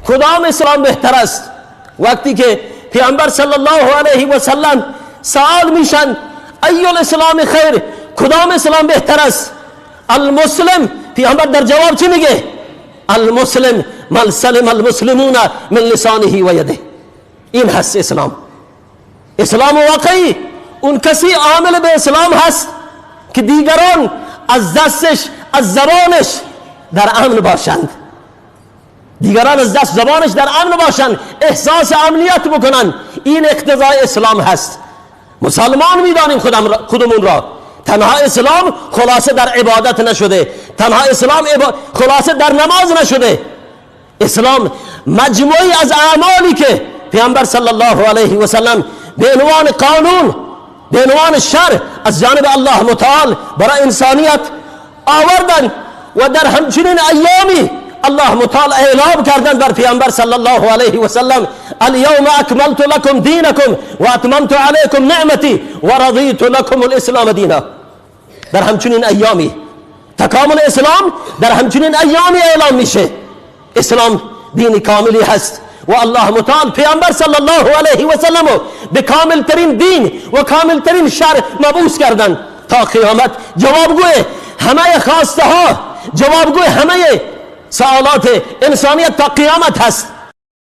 کدام اسلام بهتر است؟ وقتی که پیامبر صلی الله علیه و سلم سوال میشن ای الاسلام خیر، کدام اسلام بهتر است؟ المسلم، پیامبر در جواب چی میگه؟ المسلم من سلم المسلمون من لسانه و یده. این هست اسلام. اسلام واقعی اون کسی عامل به اسلام هست که دیگران از دستش از زبانش در امن باشند، دیگران از دست زبانش در امن باشند، احساس امنیت بکنن. این اقتضای اسلام هست. مسلمان میدانیم خودمون را. تنها اسلام خلاصه در عبادت نشده، تنها اسلام خلاصه در نماز نشده. اسلام مجموعی از اعمالی که پیامبر صلی الله علیه و سلم به عنوان قانون، به عنوان شرع از جانب الله متعال برای انسانیت آوردن و در همچنین ایامی الله متعال اعلام کردن بر پیامبر صلی الله علیه و سلم الیوم اکملت لکم دینکم و اتممت علیکم نعمتی و رضیت لکم الاسلام دینا. در همچنین ایامی تکامل اسلام در همچنین ایامی اعلام میشه. اسلام دین کاملی هست و الله متعال پیامبر صلی الله علیه و سلم به کامل ترین دین و کامل ترین شرع مبعوث کردن تا قیامت جوابگوی همه خواسته ها، جوابگوی همه سوالات انسانیت تا قیامت هست.